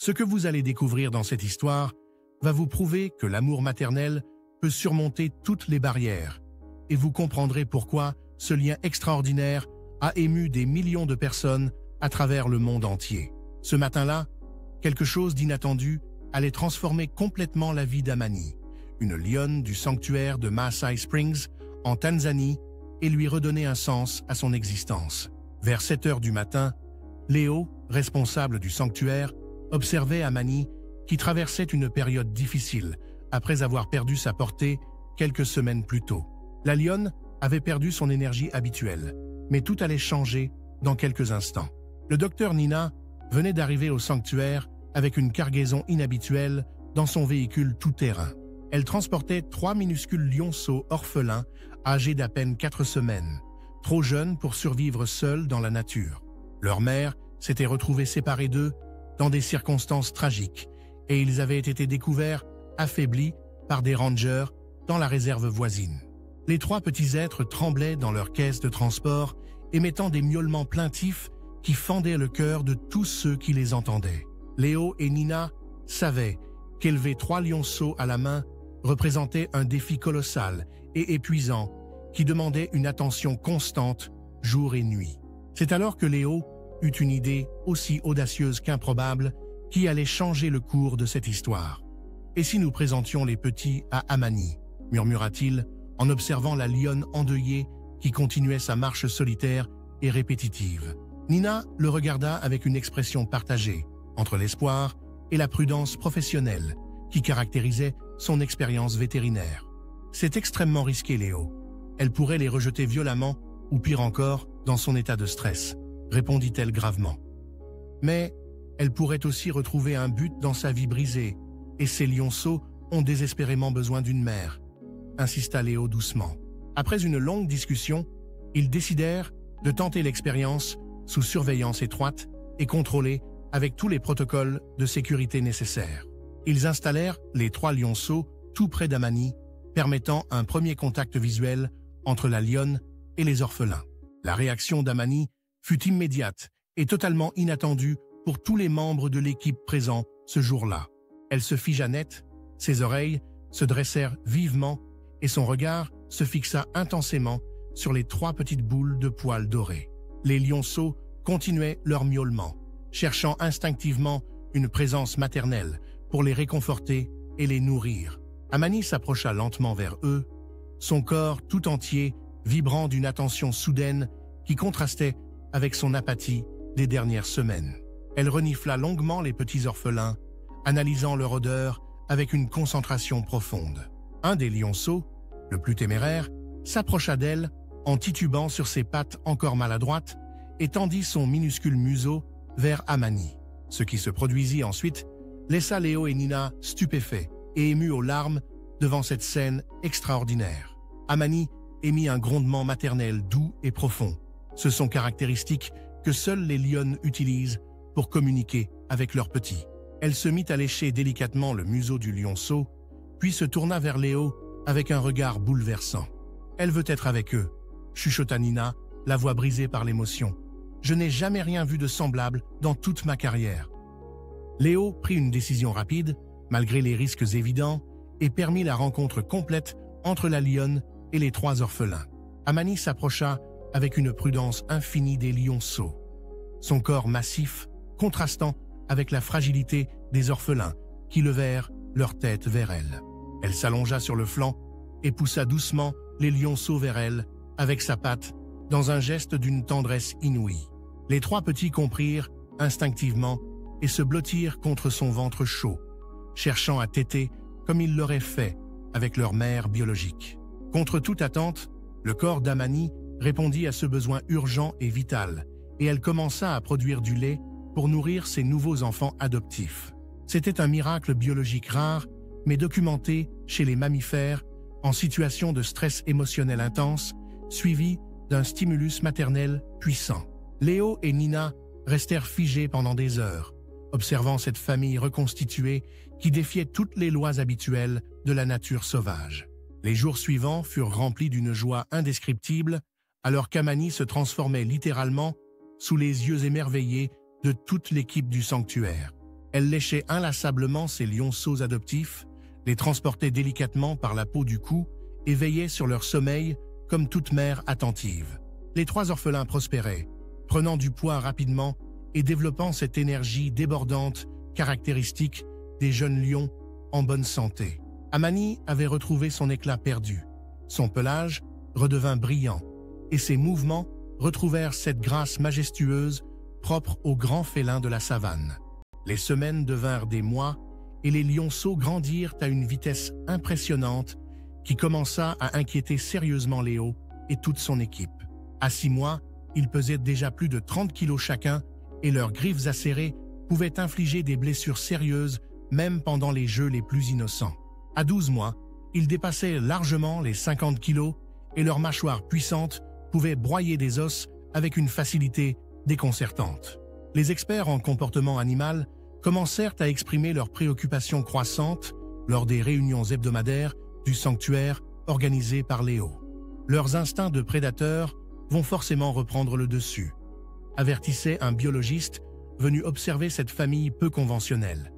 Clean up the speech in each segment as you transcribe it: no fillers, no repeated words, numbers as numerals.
Ce que vous allez découvrir dans cette histoire va vous prouver que l'amour maternel peut surmonter toutes les barrières et vous comprendrez pourquoi ce lien extraordinaire a ému des millions de personnes à travers le monde entier. Ce matin-là, quelque chose d'inattendu allait transformer complètement la vie d'Amani, une lionne du sanctuaire de Maasai Springs en Tanzanie, et lui redonner un sens à son existence. Vers 7 heures du matin, Léo, responsable du sanctuaire, observait Amani qui traversait une période difficile après avoir perdu sa portée quelques semaines plus tôt. La lionne avait perdu son énergie habituelle, mais tout allait changer dans quelques instants. Le docteur Nina venait d'arriver au sanctuaire avec une cargaison inhabituelle dans son véhicule tout-terrain. Elle transportait 3 minuscules lionceaux orphelins âgés d'à peine 4 semaines, trop jeunes pour survivre seuls dans la nature. Leur mère s'était retrouvée séparée d'eux dans des circonstances tragiques et ils avaient été découverts affaiblis par des rangers dans la réserve voisine. Les 3 petits êtres tremblaient dans leur caisse de transport, émettant des miaulements plaintifs qui fendaient le cœur de tous ceux qui les entendaient. Léo et Nina savaient qu'élever 3 lionceaux à la main représentait un défi colossal et épuisant qui demandait une attention constante jour et nuit. C'est alors que Léo eut une idée aussi audacieuse qu'improbable qui allait changer le cours de cette histoire. « Et si nous présentions les petits à Amani ?» murmura-t-il en observant la lionne endeuillée qui continuait sa marche solitaire et répétitive. Nina le regarda avec une expression partagée, entre l'espoir et la prudence professionnelle qui caractérisait son expérience vétérinaire. « C'est extrêmement risqué, Léo. Elle pourrait les rejeter violemment ou pire encore, dans son état de stress, répondit-elle gravement. Mais elle pourrait aussi retrouver un but dans sa vie brisée, et ces lionceaux ont désespérément besoin d'une mère, insista Léo doucement. Après une longue discussion, ils décidèrent de tenter l'expérience sous surveillance étroite et contrôlée avec tous les protocoles de sécurité nécessaires. Ils installèrent les 3 lionceaux tout près d'Amani, permettant un premier contact visuel entre la lionne et les orphelins. La réaction d'Amani fut immédiate et totalement inattendue pour tous les membres de l'équipe présents ce jour-là. Elle se figea net, ses oreilles se dressèrent vivement et son regard se fixa intensément sur les 3 petites boules de poils dorés. Les lionceaux continuaient leur miaulement, cherchant instinctivement une présence maternelle pour les réconforter et les nourrir. Amani s'approcha lentement vers eux, son corps tout entier vibrant d'une attention soudaine qui contrastait avec son apathie des dernières semaines. Elle renifla longuement les petits orphelins, analysant leur odeur avec une concentration profonde. Un des lionceaux, le plus téméraire, s'approcha d'elle en titubant sur ses pattes encore maladroites et tendit son minuscule museau vers Amani. Ce qui se produisit ensuite laissa Léo et Nina stupéfaits et émus aux larmes devant cette scène extraordinaire. Amani émit un grondement maternel doux et profond. Ce sont caractéristiques que seules les lionnes utilisent pour communiquer avec leurs petits. Elle se mit à lécher délicatement le museau du lionceau, puis se tourna vers Léo avec un regard bouleversant. « Elle veut être avec eux », chuchota Nina, la voix brisée par l'émotion. « Je n'ai jamais rien vu de semblable dans toute ma carrière. » Léo prit une décision rapide, malgré les risques évidents, et permit la rencontre complète entre la lionne et les 3 orphelins. Amani s'approcha avec une prudence infinie des lionceaux, son corps massif contrastant avec la fragilité des orphelins qui levèrent leur tête vers elle. Elle s'allongea sur le flanc et poussa doucement les lionceaux vers elle avec sa patte dans un geste d'une tendresse inouïe. Les 3 petits comprirent instinctivement et se blottirent contre son ventre chaud, cherchant à téter comme ils l'auraient fait avec leur mère biologique. Contre toute attente, le corps d'Amani répondit à ce besoin urgent et vital, et elle commença à produire du lait pour nourrir ses nouveaux enfants adoptifs. C'était un miracle biologique rare, mais documenté chez les mammifères en situation de stress émotionnel intense, suivi d'un stimulus maternel puissant. Léo et Nina restèrent figés pendant des heures, observant cette famille reconstituée qui défiait toutes les lois habituelles de la nature sauvage. Les jours suivants furent remplis d'une joie indescriptible, alors qu'Amani se transformait littéralement sous les yeux émerveillés de toute l'équipe du sanctuaire. Elle léchait inlassablement ses lionceaux adoptifs, les transportait délicatement par la peau du cou et veillait sur leur sommeil comme toute mère attentive. Les 3 orphelins prospéraient, prenant du poids rapidement et développant cette énergie débordante caractéristique des jeunes lions en bonne santé. Amani avait retrouvé son éclat perdu. Son pelage redevint brillant et ses mouvements retrouvèrent cette grâce majestueuse propre aux grands félins de la savane. Les semaines devinrent des mois et les lionceaux grandirent à une vitesse impressionnante qui commença à inquiéter sérieusement Léo et toute son équipe. À 6 mois, ils pesaient déjà plus de 30 kilos chacun et leurs griffes acérées pouvaient infliger des blessures sérieuses même pendant les jeux les plus innocents. À 12 mois, ils dépassaient largement les 50 kilos et leurs mâchoires puissantes pouvaient broyer des os avec une facilité déconcertante. Les experts en comportement animal commencèrent à exprimer leurs préoccupations croissantes lors des réunions hebdomadaires du sanctuaire organisées par Léo. Leurs instincts de prédateurs vont forcément reprendre le dessus, avertissait un biologiste venu observer cette famille peu conventionnelle.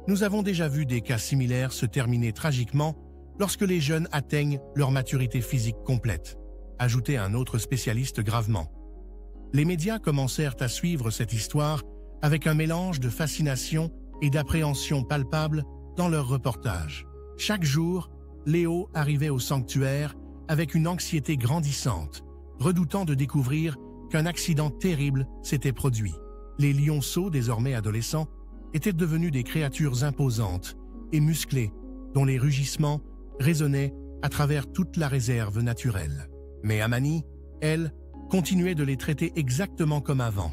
Nous avons déjà vu des cas similaires se terminer tragiquement lorsque les jeunes atteignent leur maturité physique complète, ajoutait un autre spécialiste gravement. Les médias commencèrent à suivre cette histoire avec un mélange de fascination et d'appréhension palpable dans leurs reportages. Chaque jour, Léo arrivait au sanctuaire avec une anxiété grandissante, redoutant de découvrir qu'un accident terrible s'était produit. Les lionceaux, désormais adolescents, étaient devenus des créatures imposantes et musclées, dont les rugissements résonnaient à travers toute la réserve naturelle. Mais Amani, elle, continuait de les traiter exactement comme avant,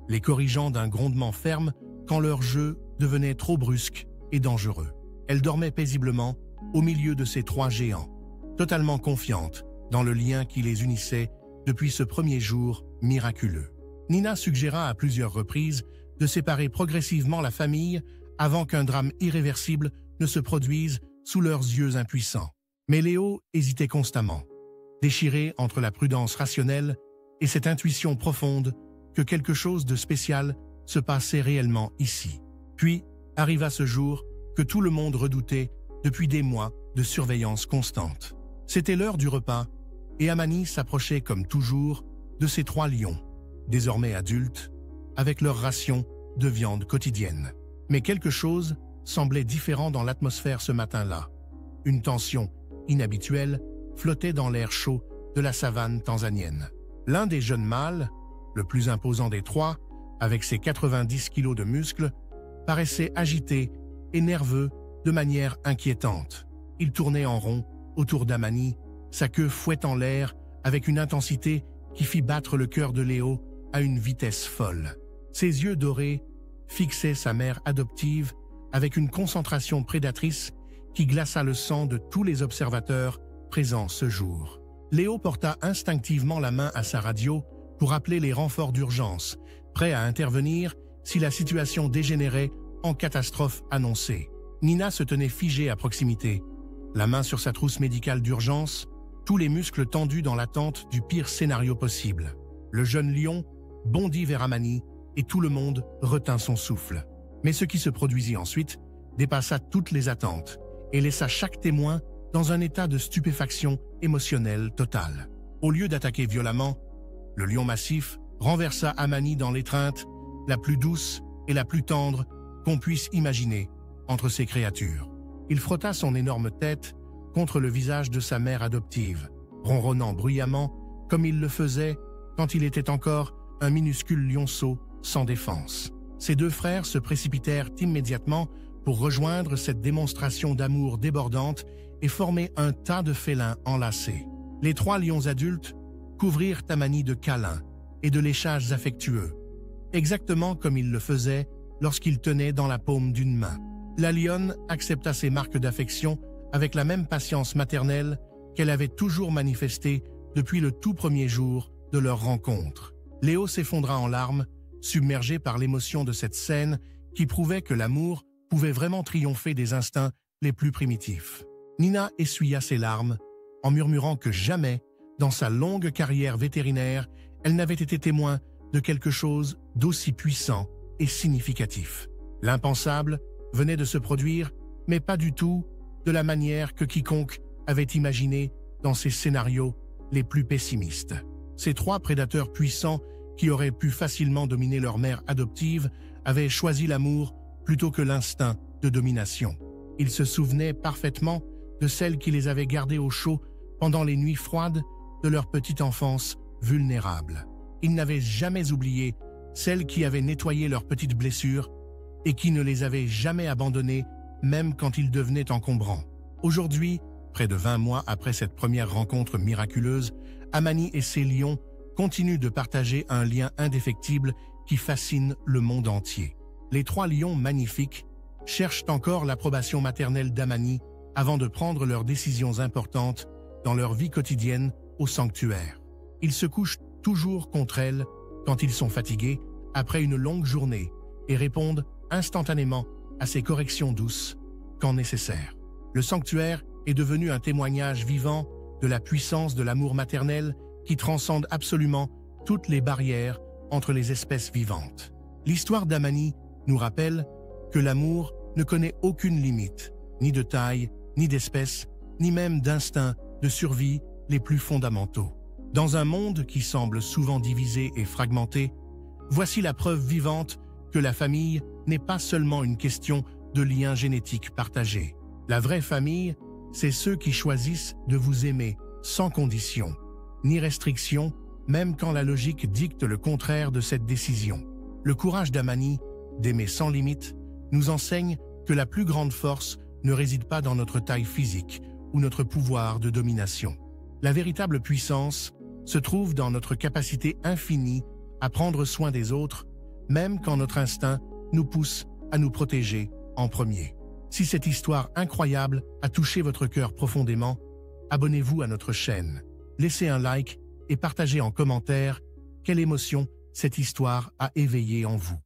les corrigeant d'un grondement ferme quand leur jeu devenait trop brusque et dangereux. Elle dormait paisiblement au milieu de ces 3 géants, totalement confiante dans le lien qui les unissait depuis ce premier jour miraculeux. Nina suggéra à plusieurs reprises de séparer progressivement la famille avant qu'un drame irréversible ne se produise sous leurs yeux impuissants. Mais Léo hésitait constamment, déchiré entre la prudence rationnelle et cette intuition profonde que quelque chose de spécial se passait réellement ici. Puis arriva ce jour que tout le monde redoutait depuis des mois de surveillance constante. C'était l'heure du repas et Amani s'approchait comme toujours de ces 3 lions, désormais adultes, avec leur ration de viande quotidienne. Mais quelque chose semblait différent dans l'atmosphère ce matin-là. Une tension inhabituelle flottait dans l'air chaud de la savane tanzanienne. L'un des jeunes mâles, le plus imposant des 3, avec ses 90 kilos de muscles, paraissait agité et nerveux de manière inquiétante. Il tournait en rond autour d'Amani, sa queue fouettant l'air avec une intensité qui fit battre le cœur de Léo à une vitesse folle. Ses yeux dorés fixaient sa mère adoptive avec une concentration prédatrice qui glaça le sang de tous les observateurs présents ce jour. Léo porta instinctivement la main à sa radio pour appeler les renforts d'urgence, prêts à intervenir si la situation dégénérait en catastrophe annoncée. Nina se tenait figée à proximité, la main sur sa trousse médicale d'urgence, tous les muscles tendus dans l'attente du pire scénario possible. Le jeune lion bondit vers Amani et tout le monde retint son souffle. Mais ce qui se produisit ensuite dépassa toutes les attentes et laissa chaque témoin dans un état de stupéfaction émotionnelle totale. Au lieu d'attaquer violemment, le lion massif renversa Amani dans l'étreinte la plus douce et la plus tendre qu'on puisse imaginer entre ces créatures. Il frotta son énorme tête contre le visage de sa mère adoptive, ronronnant bruyamment comme il le faisait quand il était encore un minuscule lionceau sans défense. Ses 2 frères se précipitèrent immédiatement pour rejoindre cette démonstration d'amour débordante et former un tas de félins enlacés. Les 3 lions adultes couvrirent Amani de câlins et de léchages affectueux, exactement comme ils le faisaient lorsqu'ils tenaient dans la paume d'une main. La lionne accepta ces marques d'affection avec la même patience maternelle qu'elle avait toujours manifestée depuis le tout premier jour de leur rencontre. Léo s'effondra en larmes, submergé par l'émotion de cette scène qui prouvait que l'amour pouvait vraiment triompher des instincts les plus primitifs. Nina essuya ses larmes en murmurant que jamais, dans sa longue carrière vétérinaire, elle n'avait été témoin de quelque chose d'aussi puissant et significatif. L'impensable venait de se produire, mais pas du tout de la manière que quiconque avait imaginé dans ses scénarios les plus pessimistes. Ces trois prédateurs puissants qui auraient pu facilement dominer leur mère adoptive avaient choisi l'amour plutôt que l'instinct de domination. Ils se souvenaient parfaitement de celle qui les avait gardés au chaud pendant les nuits froides de leur petite enfance vulnérable. Ils n'avaient jamais oublié celle qui avait nettoyé leurs petites blessures et qui ne les avait jamais abandonnés, même quand ils devenaient encombrants. Aujourd'hui, près de 20 mois après cette première rencontre miraculeuse, Amani et ses lions continuent de partager un lien indéfectible qui fascine le monde entier. Les trois lions magnifiques cherchent encore l'approbation maternelle d'Amani avant de prendre leurs décisions importantes dans leur vie quotidienne au sanctuaire. Ils se couchent toujours contre elle quand ils sont fatigués après une longue journée et répondent instantanément à ses corrections douces quand nécessaire. Le sanctuaire est devenu un témoignage vivant de la puissance de l'amour maternel qui transcende absolument toutes les barrières entre les espèces vivantes. L'histoire d'Amani nous rappelle que l'amour ne connaît aucune limite, ni de taille, ni d'espèce, ni même d'instincts de survie les plus fondamentaux. Dans un monde qui semble souvent divisé et fragmenté, voici la preuve vivante que la famille n'est pas seulement une question de liens génétiques partagés. La vraie famille, c'est ceux qui choisissent de vous aimer sans condition, ni restriction, même quand la logique dicte le contraire de cette décision. Le courage d'Amani, d'aimer sans limite, nous enseigne que la plus grande force ne réside pas dans notre taille physique ou notre pouvoir de domination. La véritable puissance se trouve dans notre capacité infinie à prendre soin des autres, même quand notre instinct nous pousse à nous protéger en premier. Si cette histoire incroyable a touché votre cœur profondément, abonnez-vous à notre chaîne, laissez un like et partagez en commentaire quelle émotion cette histoire a éveillée en vous.